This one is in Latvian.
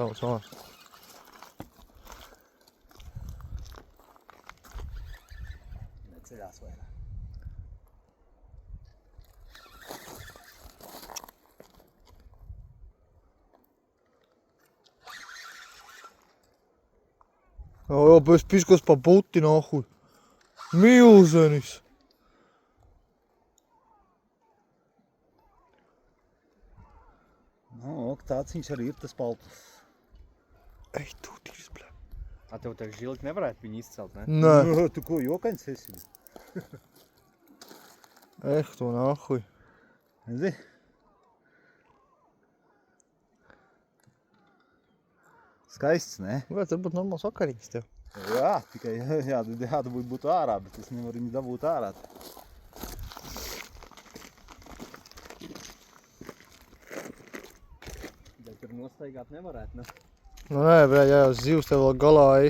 Sauc nost. Neceļās vairāk. Jā, pēc piskas pa puti nahuj. Milzenis. Nu, tāds viņš arī ir tas paltus. Ej, tu tīrs, bļa. A tev tā žilki nevarētu viņu izcelt, ne? Nē. Tu ko, jokaņs esi? Tu nahuj. Ezi? Skaists, ne? Vajadzētu būt normāls vakarīgs tev. Jā, tikai jādabūt būtu ārā, bet es nevaru viņu dabūt ārā. Bet tur nostaigāt nevarētu, ne? Nu nē, bļa, jā, zivs tev vēl galā ej.